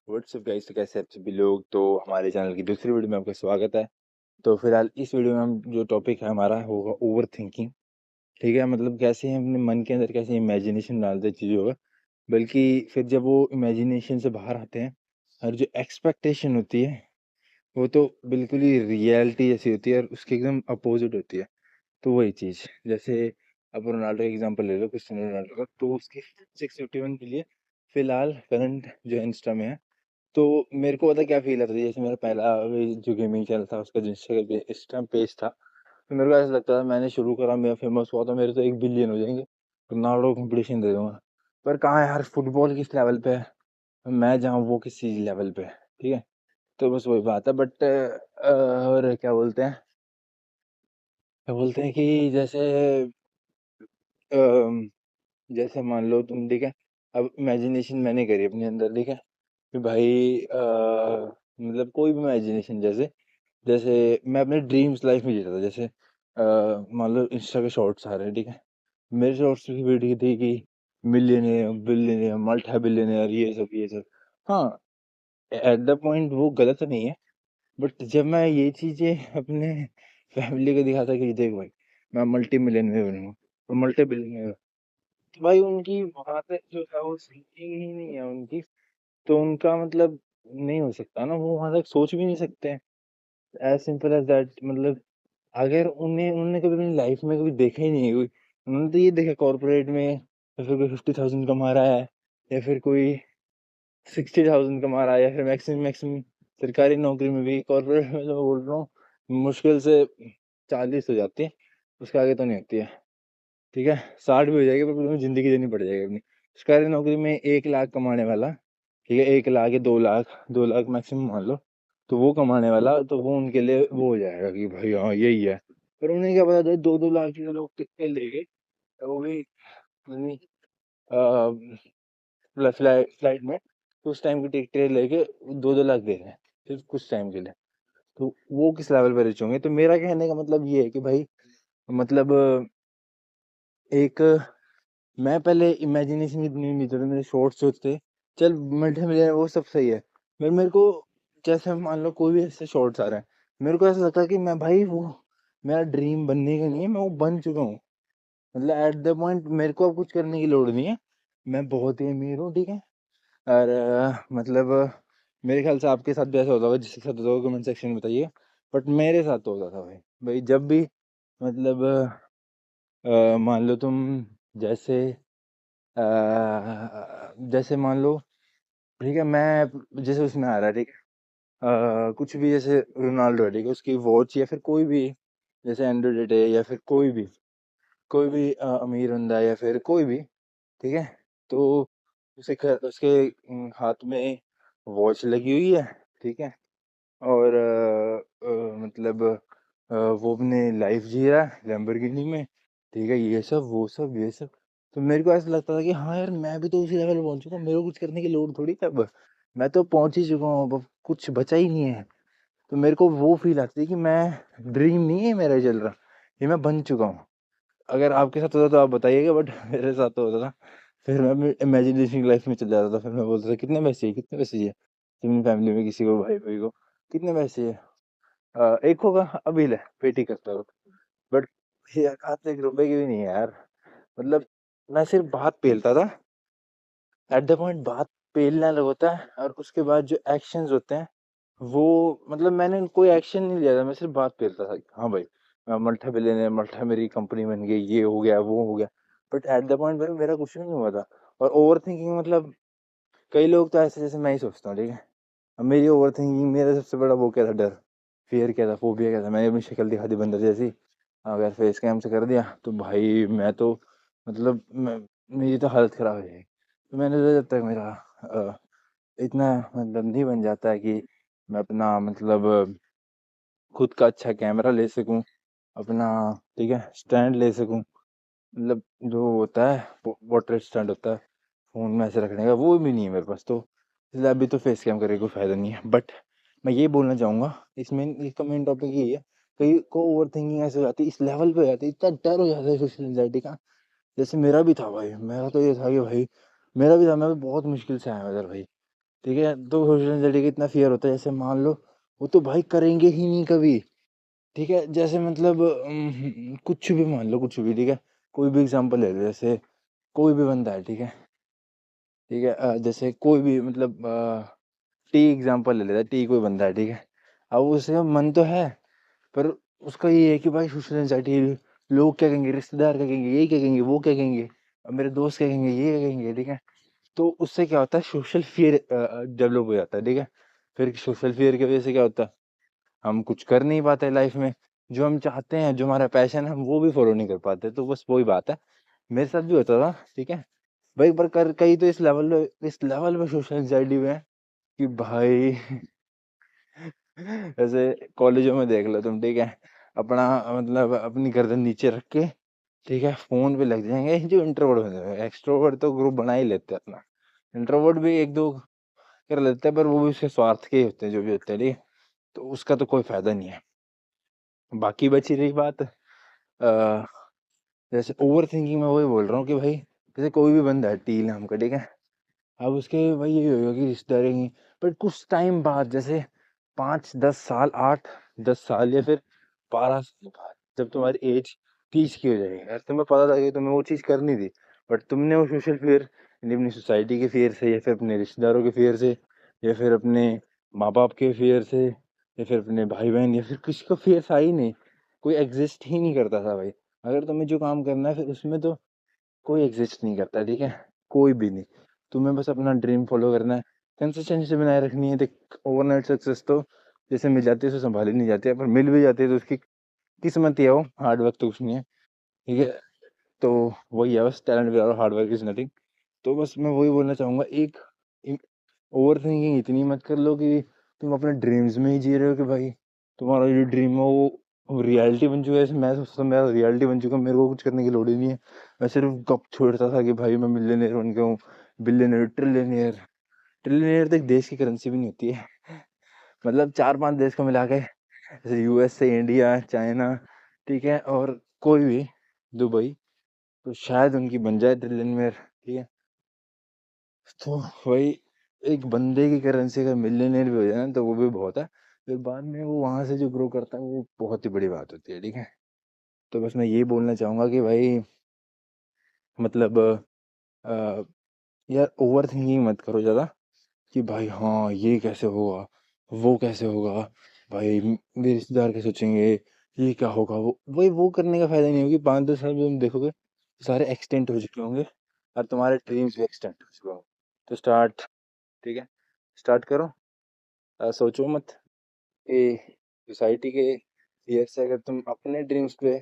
WhatsApp guys, तो कैसे हैं आप सभी लोग। तो हमारे चैनल की दूसरी वीडियो में आपका स्वागत है। तो फिलहाल इस वीडियो में हम जो टॉपिक है हमारा होगा ओवर थिंकिंग। ठीक है, मतलब कैसे हम अपने मन के अंदर कैसे इमेजिनेशन डालते हैं चीज़ों का, बल्कि फिर जब वो इमेजिनेशन से बाहर आते हैं और जो एक्सपेक्टेशन होती है वो तो बिल्कुल ही रियलिटी जैसी होती है और उसके एकदम अपोजिट होती है। तो वही चीज़, जैसे अब रोनाल्डो का एग्जांपल ले लो, क्रिस्टियानो रोनाल्डो का, तो उसकी 651 के लिए फिलहाल करंट जो इंस्टा में है। तो मेरे को पता है क्या फ़ील आता था, जैसे मेरा पहला वही जो गेमिंग चैनल था उसका जो इंस्टाग्राम पेज था, तो मेरे को ऐसा लगता था मैंने शुरू करा, मैं फेमस हुआ तो मेरे तो 1 बिलियन हो जाएँगे, रोनाल्डो को कॉम्पिटिशन दे दूँगा। पर कहाँ है यार, फुटबॉल किस लेवल पे है, मैं जहाँ वो किसी लेवल पे है, ठीक है? तो बस वही बात है, बट और क्या बोलते हैं कि जैसे अम, जैसे मान लो तुम, ठीक है? अब इमेजिनेशन मैंने करी अपने अंदर, ठीक है? कि भाई मतलब कोई भी इमेजिनेशन, जैसे जैसे मैं अपने ड्रीम्स लाइफ में जी रहा था, जैसे मान लो इंस्टा के शॉर्ट्स आ रहे हैं, ठीक है? मेरे शॉर्ट्स की वीडियो थी कि मिलियनेयर, बिलियनेयर, मल्टी बिलियनेयर, ये सब। हाँ, एट द पॉइंट वो गलत नहीं है, बट जब मैं ये चीजें अपने फैमिली को दिखाता कि देख भाई, मैं मल्टी मिलियनेयर बनूंगा और मल्टी बिलियनेयर, तो भाई उनकी वहां पे जो है वो थिंकिंग ही नहीं है उनकी। तो उनका मतलब नहीं हो सकता ना, वो वहां तक सोच भी नहीं सकते हैं। एज सिंपल एज दैट, मतलब अगर उन्हें उन्होंने कभी अपनी लाइफ में कभी देखा ही नहीं है कोई, उन्होंने तो ये देखा कॉर्पोरेट में, या फिर कोई 50,000 कमा रहा है, या फिर कोई 60,000 कमा रहा है, या फिर मैक्सिमम मैक्सिमम सरकारी नौकरी में भी, कॉर्पोरेट में जो मैं बोल रहा हूँ मुश्किल से 40 हो जाती है, उसके आगे तो नहीं होती है। ठीक है, 60 भी हो जाएगी, पर तुम्हें जिंदगी देनी पड़ जाएगी अपनी। सरकारी नौकरी में 1 लाख कमाने वाला, ठीक है, 1 लाख या 2 लाख, 2 लाख मैक्सिमम मान लो, तो वो कमाने वाला, तो वो उनके लिए वो हो जाएगा कि भाई हाँ यही है। पर उन्हें क्या पता था, 2-2 लाख के लोग टिकटें ले गए, वो भी अपनी फ्लाइट में, तो उस टाइम की टिकटें लेके 2-2 लाख दे रहे हैं सिर्फ कुछ टाइम के लिए। तो वो किस लेवल पे रिच होंगे। तो मेरा कहने का मतलब ये है कि भाई, मतलब एक, मैं पहले इमेजिनेशन की दुनिया में जीता था, मेरे शॉर्ट्स जो थे, चल मल्टी मिलियनर वो सब सही है, फिर मेरे को जैसे मान लो कोई भी ऐसे शॉर्ट्स आ रहे हैं, मेरे को ऐसा लगता है कि मैं भाई वो मेरा ड्रीम बनने का नहीं है, मैं वो बन चुका हूँ। मतलब एट द पॉइंट मेरे को अब कुछ करने की लोड़ नहीं है, मैं बहुत ही अमीर हूँ, ठीक है? और मतलब मेरे ख्याल से आपके साथ भी ऐसा होता होगा, जिसके साथ होता होगा कमेंट सेक्शन में बताइए। बट मेरे साथ तो होता था भाई, भाई जब भी मतलब मान लो तुम, जैसे जैसे मान लो, ठीक है, मैं जैसे उसमें आ रहा है, ठीक है, कुछ भी, जैसे रोनाल्डो है, ठीक है, उसकी वॉच या फिर कोई भी, जैसे एंड्रॉइड है या फिर कोई भी अमीर बंदा है या फिर कोई भी, ठीक है, तो उसके हाथ में वॉच लगी हुई है, ठीक है, और मतलब वो अपने लाइफ जी रहा है लैम्बोर्गिनी में, ठीक है, ये सब वो सब ये सब। तो मेरे को ऐसा लगता था कि हाँ यार, मैं भी तो उसी लेवल पे पहुंच चुका हूँ, मेरे को कुछ करने की लोड़ थोड़ी है अब, मैं तो पहुंच ही चुका हूँ, अब कुछ बचा ही नहीं है। तो मेरे को वो फील आती है कि मैं, ड्रीम नहीं है मेरा चल रहा, ये मैं बन चुका हूँ। अगर आपके साथ होता तो आप बताइएगा, बट मेरे साथ तो होता था, फिर मैं अपनी इमेजिनेशन लाइफ में चल जाता था, फिर मैं बोलता था कितने पैसे चाहिए, कितने पैसे चाहिए, अपनी फैमिली में किसी को, भाई भाई को कितने पैसे चाहिए, एक होगा, अभी ले पेटी करता हो। बट यार हाथ में 1 रुपए की भी नहीं है यार, मतलब मैं सिर्फ बात पेलता था, एट द पॉइंट बात पेलना अलग होता है, और उसके बाद जो एक्शंस होते हैं वो, मतलब मैंने कोई एक्शन नहीं लिया था, मैं सिर्फ बात पेलता था कि हाँ भाई, मैं मल्टी बिलियनर, मल्टी, मेरी कंपनी बन गई, ये हो गया वो हो गया। बट एट द पॉइंट भाई मेरा कुछ भी नहीं हुआ था। और ओवर थिंकिंग मतलब, कई लोग तो ऐसे, जैसे मैं ही सोचता हूँ, ठीक है, अब मेरी ओवर थिंकिंग, मेरा सबसे बड़ा वो क्या था, डर, फियर क्या था, फोबिया क्या था, मैंने अपनी शक्ल दिखा दी बंदर जैसी, अगर फेस कैम से कर दिया तो भाई मैं तो, मतलब मेरी तो हालत खराब हो जाएगी। तो मैंने सोचा जब तक मेरा इतना मतलब नहीं बन जाता है कि मैं अपना मतलब खुद का अच्छा कैमरा ले सकूं, अपना, ठीक है, स्टैंड ले सकूं, मतलब जो होता है वाटर स्टैंड होता है फोन में ऐसे रखने का, वो भी नहीं है मेरे पास। तो इसलिए अभी तो फेस कैम करके कोई फायदा नहीं है। बट मैं ये बोलना चाहूंगा, इसमें इसका मेन टॉपिक ये है, कई को ओवर थिंकिंग ऐसे हो जाती है, इस लेवल पे हो जाती है, इतना डर हो जाता है सोशल एंजाइटी का। जैसे मेरा भी था भाई, मेरा तो ये था कि भाई, मेरा भी था, मैं भी बहुत मुश्किल से आया उधर भाई, ठीक है? तो सोशल एंग्ज़ायटी का इतना फ़ियर होता है, जैसे मान लो वो तो भाई करेंगे ही नहीं कभी, ठीक है? जैसे मतलब कुछ भी मान लो, कुछ भी, ठीक है? कोई भी एग्ज़ाम्पल ले लो, जैसे कोई भी बंदा है, ठीक है? ठीक है? जैसे कोई भी मतलब टी एग्ज़ाम्पल ले लेते हैं, टी कोई बंदा है, ठीक है? अब उसे मन तो है, पर उसका ये है कि भाई सोशल एंग्ज़ायटी, लोग क्या कहेंगे, रिश्तेदार क्या कहेंगे, ये क्या कहेंगे, वो क्या कहेंगे, मेरे दोस्त क्या कहेंगे, ये क्या कहेंगे, ठीक है? तो उससे क्या होता है, सोशल फ़ियर डेवलप हो जाता है, ठीक है? फिर सोशल फ़ियर की वज़ह से क्या होता है, हम कुछ कर नहीं पाते लाइफ़ में, जो हम चाहते हैं, जो हमारा पैशन है, हम वो भी फ़ॉलो नहीं कर पाते, तो बस वही बात है। मेरे साथ भी होता था, ठीक है? भाई पर कर कई तो इस लेवल पे सोशल एंग्ज़ायटी में है कि भाई ऐसे कॉलेजों में देख लो तुम, ठीक है? अपना मतलब अपनी गर्दन नीचे रख के, ठीक है? फ़ोन पे लग जाएँगे, जो इंट्रोवर्ट होते हैं, एक्सट्रोवर्ट तो ग्रुप बना ही लेते हैं अपना। इंट्रोवर्ट भी 1-2 कर लेते हैं, पर वो भी उसके स्वार्थ के ही होते हैं, जो भी होते हैं, ठीक है? तो उसका तो कोई फ़ायदा नहीं है। बाकी बची रही बात जैसे ओवरथिंकिंग, मैं वही बोल रहा हूँ कि भाई जैसे कोई भी बंदा है टी नाम का, ठीक है? अब उसके भाई यही होगा कि रिश्तेदार रहेंगे, बट कुछ टाइम बाद, जैसे 5-10 साल, 8-10 साल या फिर 12 साल बाद, जब तुम्हारी एज 30 की हो जाएगी, यार तुम्हें पता था कि तुम्हें वो चीज़ करनी थी, बट तुमने वो सोशल फ़ियर, यानी अपनी सोसाइटी के फ़ियर से, या फिर अपने रिश्तेदारों के फ़ियर से, या फिर अपने माँ-बाप के फ़ियर से, या फिर अपने भाई-बहन, या फिर किसी का फ़ियर था ही नहीं, कोई एग्ज़िस्ट ही नहीं करता था भाई। अगर तुम्हें जो काम करना है, फिर उसमें तो कोई एग्ज़िस्ट नहीं करता, ठीक है? कोई भी नहीं। तुम्हें बस अपना ड्रीम फ़ॉलो करना है, कंसिस्टेंसी बनाए रखनी है। देख, ओवरनाइट सक्सेस तो जैसे मिल जाती है, उसे सँभाली नहीं जाती है, पर मिल भी जाती है तो उसकी किस्मत ही है वो, हार्ड वर्क तो कुछ नहीं है, ठीक है? तो वही है बस, talent without hard work is nothing. तो बस मैं वही बोलना चाहूँगा, एक इ ओवरथिंकिंग इतनी मत कर लो कि तुम अपने ड्रीम्स में ही जी रहे हो, कि भाई तुम्हारा जो ड्रीम है वो रियलिटी बन चुका है। जैसे मैं सोचता हूँ मेरा रियलिटी बन चुका है, मेरे को कुछ करने की लोड़ ही नहीं है। मैं सिर्फ़ गप छोड़ता था कि भाई मैं मिलियनेयर बन गया हूँ, बिलियनेयर, ट्रिलियनेयर। ट्रिलियनेयर तो एक देश की करेंसी भी नहीं होती है। मतलब 4-5 देश को मिला के, जैसे यूएसए, इंडिया, चाइना, ठीक है? और कोई भी, दुबई, तो शायद उनकी बन जाए ट्रिलियनेयर, ठीक है? तो वही, एक बंदे की करेंसी अगर मिलियनेयर भी हो जाए ना, तो वो भी बहुत है। फिर बाद में वो वहाँ से जो ग्रो करता है, वो बहुत ही बड़ी बात होती है, ठीक है? तो बस मैं ये बोलना चाहूँगा कि भाई मतलब अ, यार ओवरथिंकिंग मत करो ज़्यादा, कि भाई हाँ, ये कैसे होगा, वो कैसे होगा, भाई मेरे रिश्तेदार क्या सोचेंगे, ये क्या होगा, वो करने का फ़ायदा नहीं होगा कि 5-10 साल में तुम देखोगे, सारे एक्सटेंट हो चुके होंगे और तुम्हारे ड्रीम्स भी एक्सटेंट हो चुके होंगे। तो स्टार्ट, ठीक है? स्टार्ट करो। सोचो मत कि सोसाइटी के फ़ियर से अगर तुम अपने ड्रीम्स पे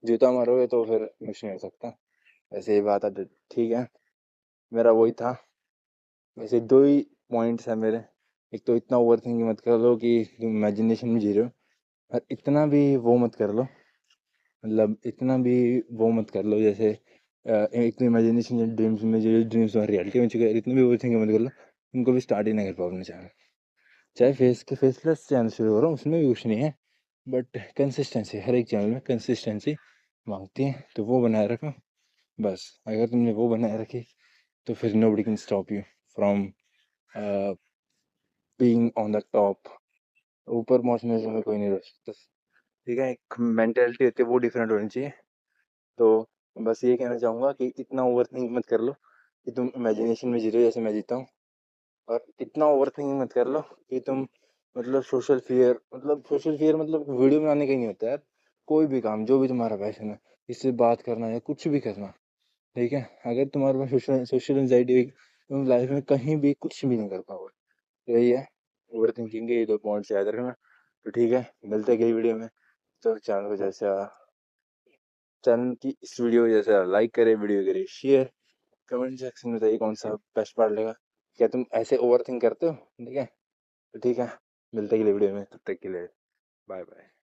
जूता मारोगे, तो फिर कुछ नहीं हो सकता। वैसे ये बात है, तो ठीक है, मेरा वही था। वैसे 2 ही पॉइंट्स हैं मेरे। एक तो इतना ओवरथिंकिंग मत कर लो कि तुम इमेजिनेशन में जी रहे हो, और इतना भी वो मत कर लो, मतलब इतना भी वो मत कर लो, जैसे एक तो इमेजिनेशन या ड्रीम्स में, जो ड्रीम्स तुम्हारी रियलिटी में चुके हैं, इतना भी ओवरथिंकिंग मत कर लो, उनको भी स्टार्ट ही ना कर पाओ अपने चैनल। चाहे फेसलेस चैनल शुरू करो, उसमें भी कुछ नहीं है, बट कंसिस्टेंसी, हर एक चैनल में कंसिस्टेंसी मांगती है, तो वो बनाए रखो। बस अगर तुमने वो बनाए रखी, तो फिर nobody can stop you from being on the top. ऊपर पहुंचने से तुम्हें कोई नहीं रोक सकता, ठीक है? एक मेंटेलिटी होती है, वो डिफरेंट होनी चाहिए। तो बस ये कहना चाहूँगा कि इतना ओवरथिंक मत कर लो कि तुम इमेजिनेशन में जी रहे हो, जैसे मैं जीता हूँ। और इतना ओवरथिंकिंग मत कर लो कि तुम मतलब सोशल फियर मतलब वीडियो बनाने का ही नहीं होता यार। कोई भी काम, जो भी तुम्हारा पैशन है, इससे बात करना या कुछ भी करना, ठीक है? अगर तुम्हारे पास सोशल सोशल एंजाइटी होगी, तुम लाइफ में कहीं भी कुछ भी नहीं कर पाओगे। तो यही है, ओवर थिंकिंग के ये 2 पॉइंट्स याद रखना। तो ठीक है, मिलते हैं अगली वीडियो में। तो चैनल की इस वीडियो को जैसे लाइक करें, वीडियो करें शेयर, कमेंट सेक्शन में बताइए कौन सा बेस्ट पार्ट लगा। क्या तुम ऐसे ओवरथिंक करते हो? ठीक है? तो ठीक है, मिलते हैं अगली वीडियो में, तब तक के लिए बाय बाय।